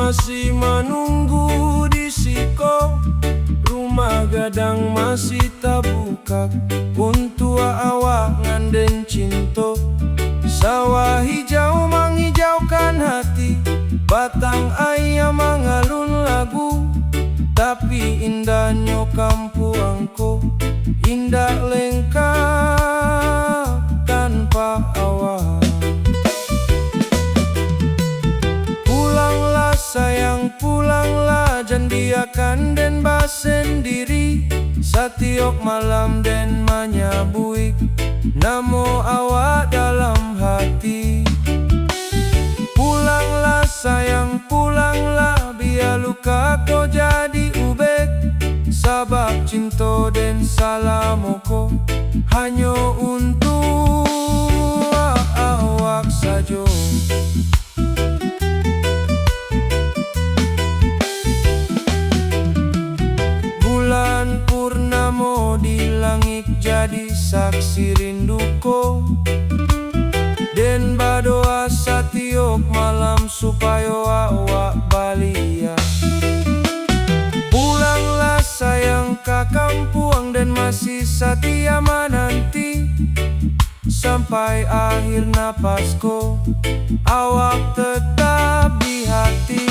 masih menunggu di siko. Rumah gadang masih tak buka, untua awak nganden cinto. Sawah hijau menghijaukan hati, batang ayam mengalun lagu. Tapi indahnya kampuangku, indah lengkap tanpa awak. Pulanglah sayang, pulanglah, jangan biarkan den sendiri. Setiap malam den menyabuik namo awak dalam hati. Pulanglah sayang, pulanglah, biar luka kau jadi ubek. Sabab cinta den salamoko hanya untuk awak saja. Bulan purnama di langit jadi saksi rinduku, den berdoa setiap malam supaya awak balia. Pulanglah sayang ke kampung dan masih setia menanti. Sampai akhir napasku awak tetap di hati.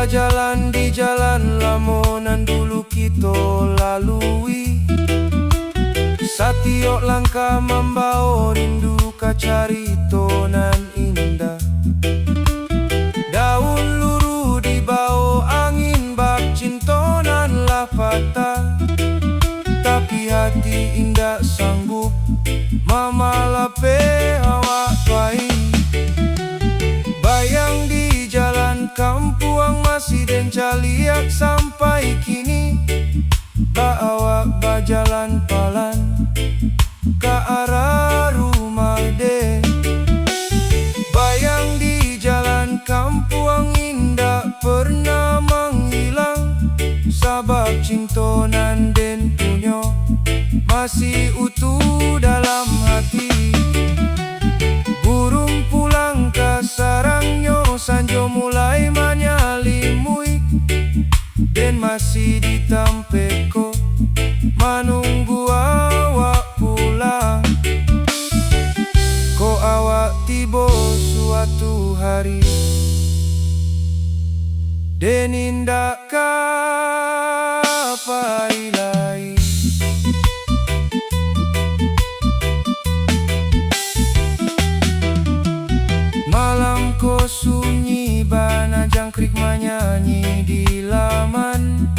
Jalan di jalan lamunan dulu kita lalui. Setiap langkah membawa rindu ke carita nan indah. Daun luru di bawah angin, bab cinta nan lah patah. Tapi hati indah sanggup memalape awak baik. Bayang di jalan kampung masih den caliak sampai kini. Awak berjalan pelan ke arah rumah den. Bayang di jalan kampung indah pernah menghilang. Sabab cinta nan den punya masih utuh dalam hati. Burung pulang ke sarangnya, sanjo mulai menyalimui. Den masih ditampeko menunggu awak pulang. Ko awak tiba suatu hari, den indah kapai lain. Malam ko sunyi, bana jangkrik menyanyi di laman.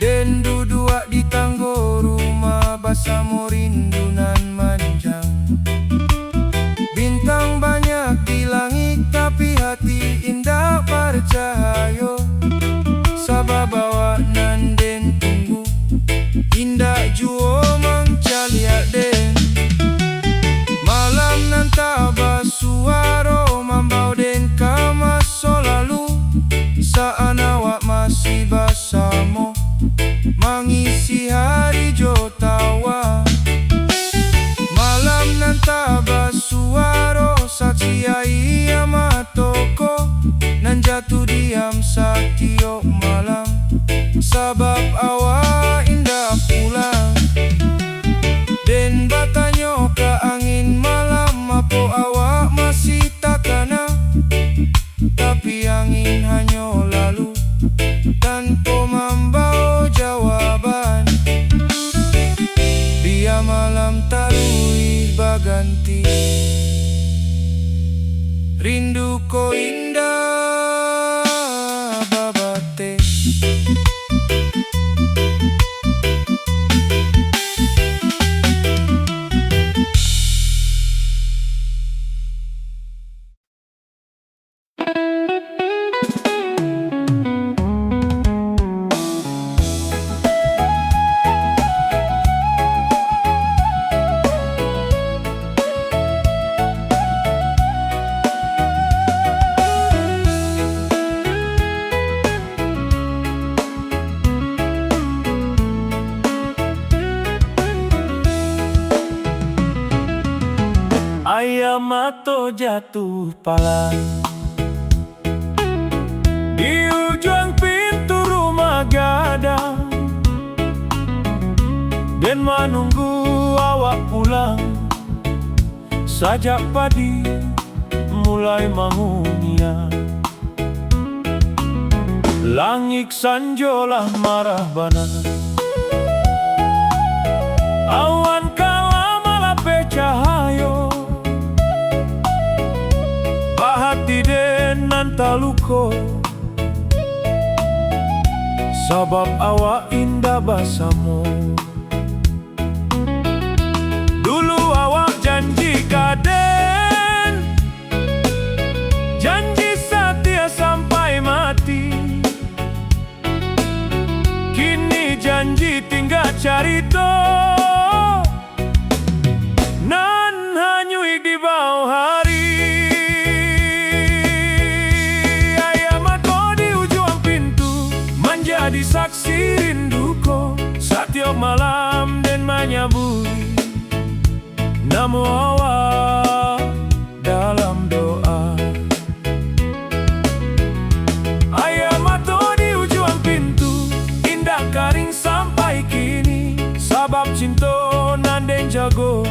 Den duduk di tangga rumah bersama rindu nan manjang. Bintang banyak di langit tapi hati indah bercahaya. Sabab awak nan den tunggu, indah jua mengcaliak den. Malam nan tabah suara membau den ke masa lalu. Saat awak masih bersama mengisi hari jotawa. Malam nan tabah suara saksi ayah matoko nan jatuh diam setiap malam. Sabab awak indah pulang. Den bertanya ke angin malam, apa awak masih tak kena? Tapi angin hanya lalu tanpa membawa jawaban. Dia malam tarui baganti, rindu ko indah babate. Ayam mato jatuh pala di ujung pintu rumah gadang, dan menunggu awak pulang. Sajak padi mulai mangunia, langit sanjolah marah bana. Awan kala malape cahayo, bahati den nantaluko, sabab awak indah basamo. Dulu awak janji kaden, janji setia sampai mati. Kini janji tinggal carito, nan hanyui di bawah hari. Ayam mato di ujung pintu menjadi saksi rinduku, setiap malam dan menyambut nama awak dalam doa. Ayam mato di ujung pintu indah karing sampai kini, sabab cinta nan den jago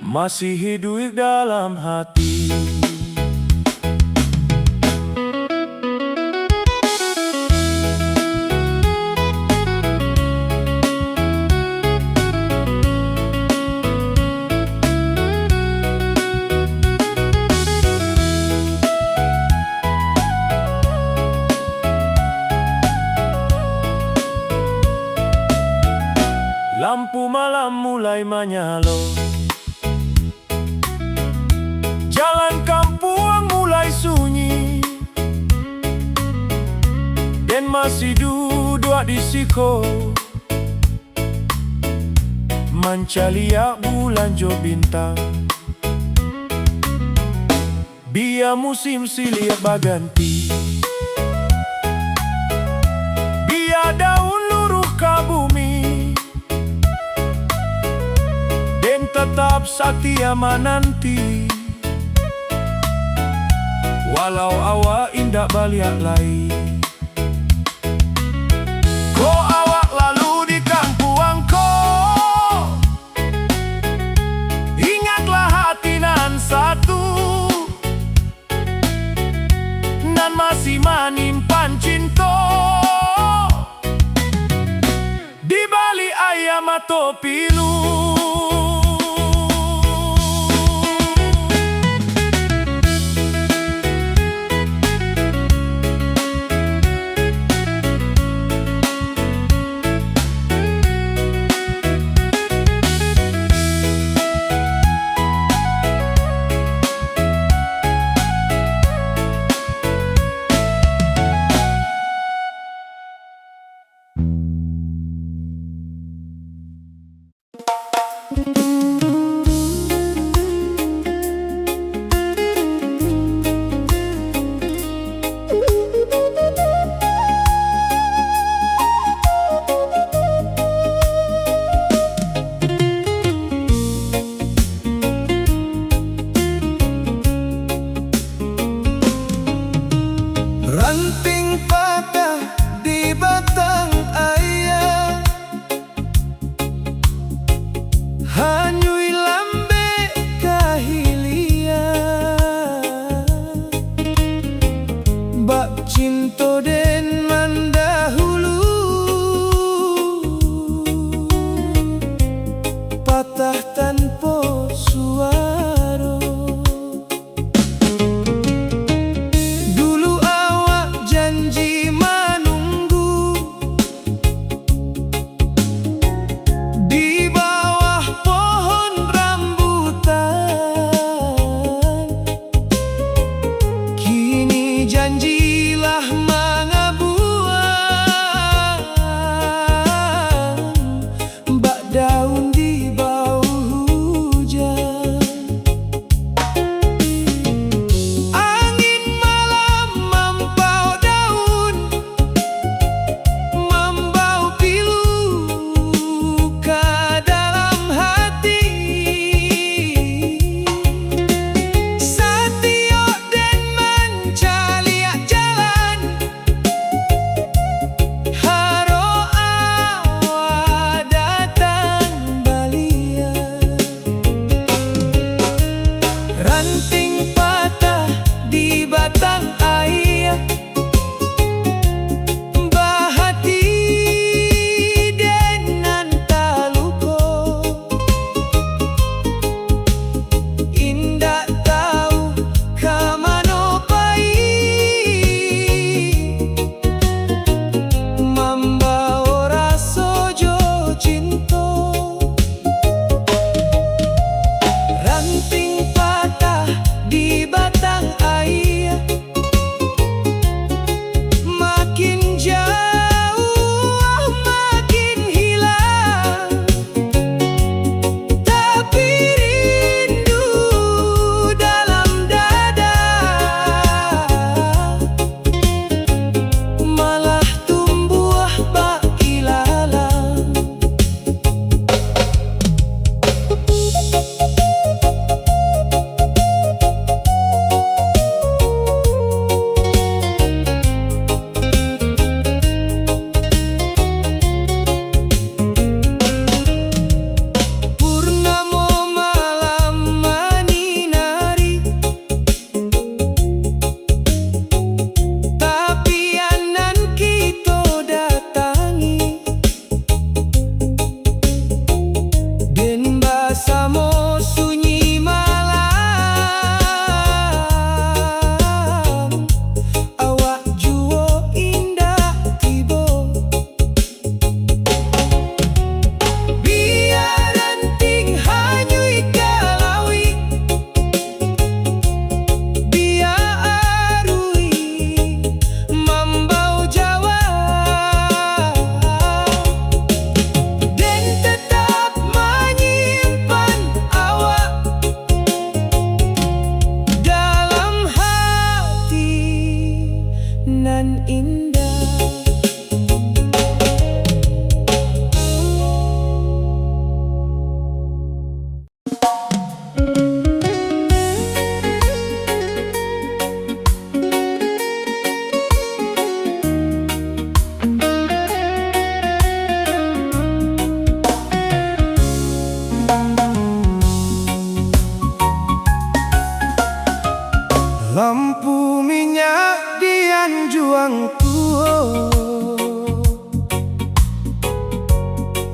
masih hidup dalam hati. Lampu malam mulai menyala, jalan kampung mulai sunyi, dan masih duduk di siko mencaliak bulan jo bintang. Biar musim silih berganti, biar daun luruh ke bumi, dan tetap setia menanti. Walau awak indah baliak lai, ko awak lalu di kampung ko, ingatlah hati nan satu, nan masih menyimpan cinta. Di balik ayam mato pilu, ranting patah di batang ayam, hanya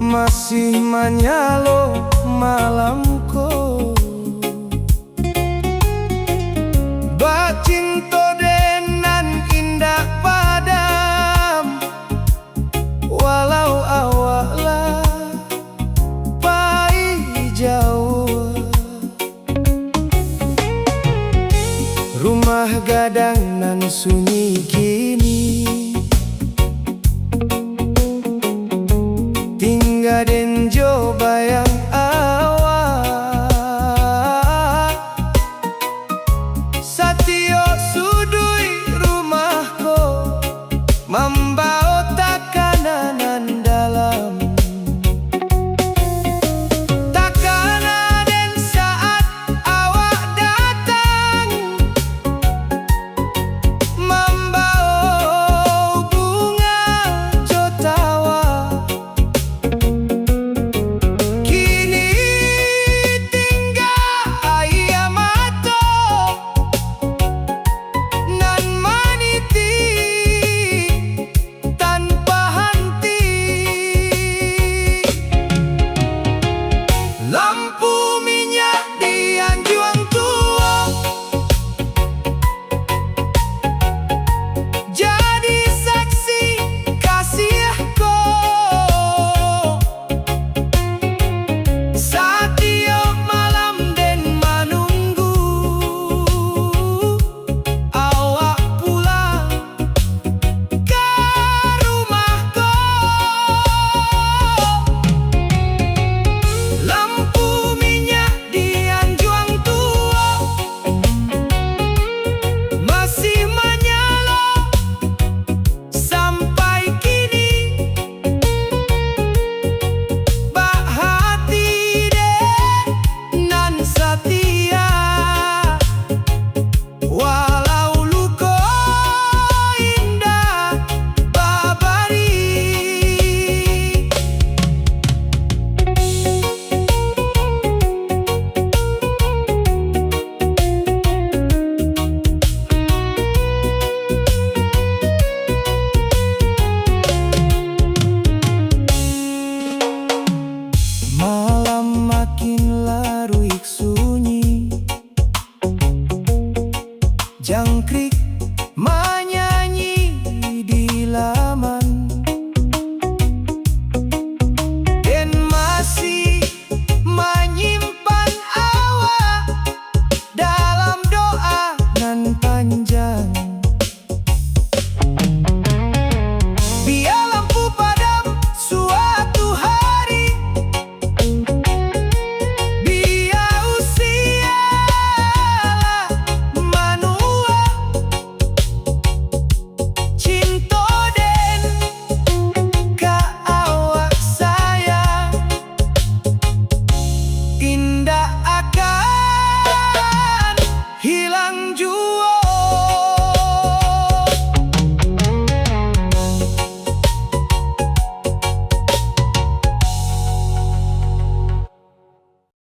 masih manyalo malamku. Bacinto denan indah padam, walau awaklah pai jauh. Rumah gadang nan sunyi kini, tinggal den jo bayang